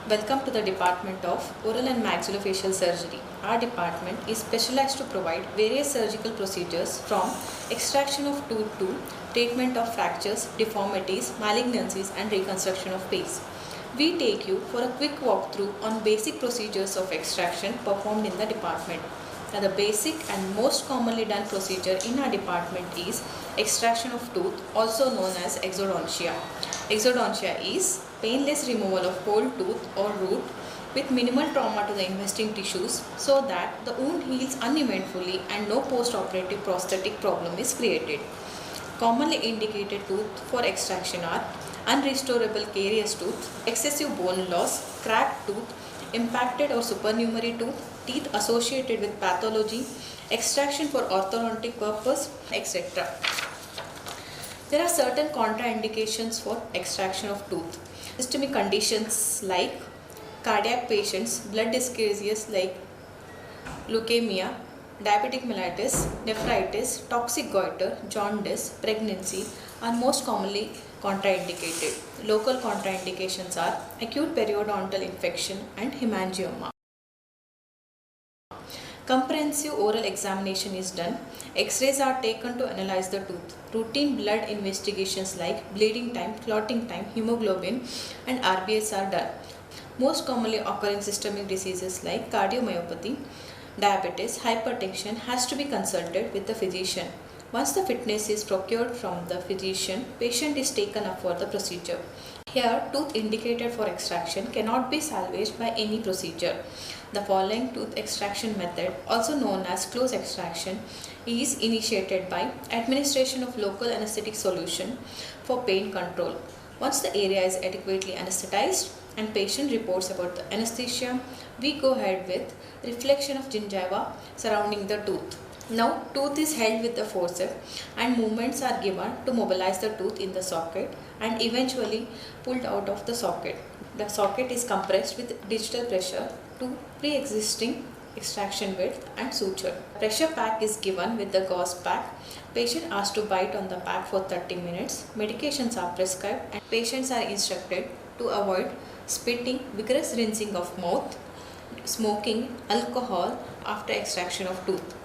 Welcome to the Department of Oral and Maxillofacial Surgery. Our department is specialized to provide various surgical procedures from extraction of tooth to treatment of fractures, deformities, malignancies and reconstruction of face. We take you for a quick walkthrough on basic procedures of extraction performed in the department. Now, the basic and most commonly done procedure in our department is extraction of tooth, also known as exodontia. Exodontia is painless removal of whole tooth or root with minimal trauma to the investing tissues so that the wound heals uneventfully and no post-operative prosthetic problem is created. Commonly indicated tooth for extraction are unrestorable carious tooth, excessive bone loss, cracked tooth, impacted or supernumerary tooth, teeth associated with pathology, extraction for orthodontic purpose, etc. There are certain contraindications for extraction of tooth. Systemic conditions like cardiac patients, blood diseases like leukemia, diabetic mellitus, nephritis, toxic goiter, jaundice, pregnancy are most commonly contraindicated. Local contraindications are acute periodontal infection and hemangioma. Comprehensive oral examination is done. X-rays are taken to analyze the tooth. Routine blood investigations like bleeding time, clotting time, hemoglobin and RBS are done. Most commonly occurring systemic diseases like cardiomyopathy, diabetes, hypertension has to be consulted with the physician. Once the fitness is procured from the physician, patient is taken up for the procedure. Here, tooth indicated for extraction cannot be salvaged by any procedure. The following tooth extraction method, also known as close extraction, is initiated by administration of local anesthetic solution for pain control. Once the area is adequately anesthetized and patient reports about the anesthesia, we go ahead with reflection of gingiva surrounding the tooth. Now, tooth is held with the forceps and movements are given to mobilize the tooth in the socket and eventually pulled out of the socket. The socket is compressed with digital pressure to pre-existing extraction width and suture. Pressure pack is given with the gauze pack. Patient asked to bite on the pack for 30 minutes. Medications are prescribed and patients are instructed to avoid spitting, vigorous rinsing of mouth, smoking, alcohol after extraction of tooth.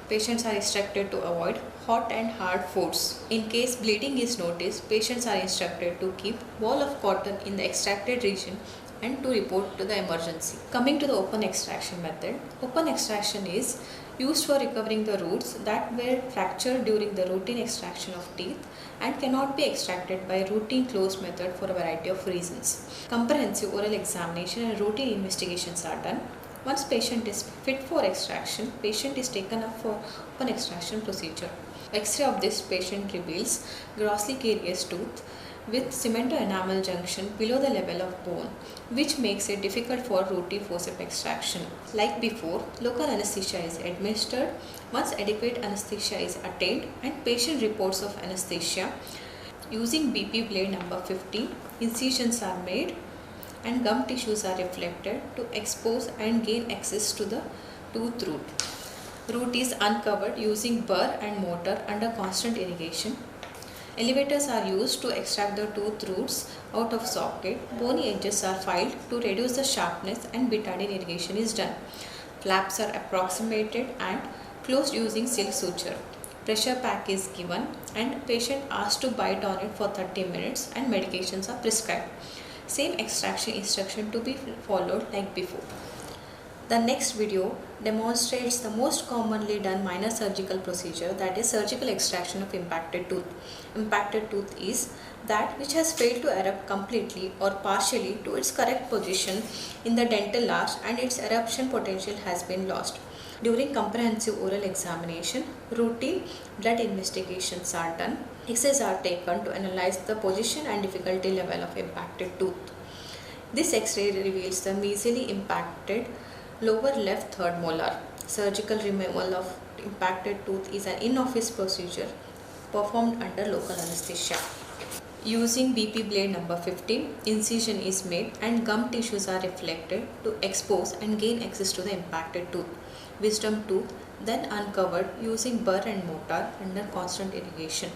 Patients are instructed to avoid hot and hard foods. In case bleeding is noticed, patients are instructed to keep ball of cotton in the extracted region and to report to the emergency. Coming to the open extraction method, open extraction is used for recovering the roots that were fractured during the routine extraction of teeth and cannot be extracted by routine closed method for a variety of reasons. Comprehensive oral examination and routine investigations are done. Once patient is fit for extraction, patient is taken up for open extraction procedure. X-ray of this patient reveals grossly carious tooth with cemento-enamel junction below the level of bone, which makes it difficult for routine forceps extraction. Like before, local anesthesia is administered. Once adequate anesthesia is attained and patient reports of anesthesia, using BP blade number 15, incisions are made and gum tissues are reflected to expose and gain access to the tooth root. Root is uncovered using burr and mortar under constant irrigation. Elevators are used to extract the tooth roots out of socket. Bony edges are filed to reduce the sharpness and betadine irrigation is done. Flaps are approximated and closed using silk suture. Pressure pack is given and patient asked to bite on it for 30 minutes and medications are prescribed. Same extraction instruction to be followed like before. The next video demonstrates the most commonly done minor surgical procedure, that is surgical extraction of impacted tooth. Impacted tooth is that which has failed to erupt completely or partially to its correct position in the dental arch and its eruption potential has been lost. During comprehensive oral examination, routine blood investigations are done. X-rays are taken to analyze the position and difficulty level of impacted tooth. This X-ray reveals the mesially impacted lower left third molar. Surgical removal of impacted tooth is an in-office procedure performed under local anesthesia. Using BP blade number 15, incision is made and gum tissues are reflected to expose and gain access to the impacted tooth. Wisdom tooth then uncovered using burr and mortar under constant irrigation.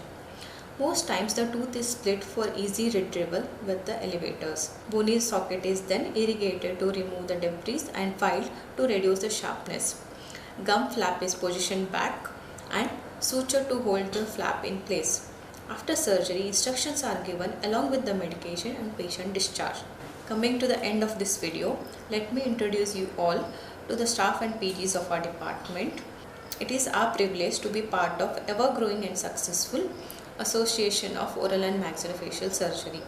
Most times the tooth is split for easy retrieval with the elevators. Bony socket is then irrigated to remove the debris and filed to reduce the sharpness. Gum flap is positioned back and suture to hold the flap in place. After surgery, instructions are given along with the medication and patient discharge. Coming to the end of this video, let me introduce you all to the staff and PGs of our department. It is our privilege to be part of ever growing and successful Association of Oral and Maxillofacial Surgery.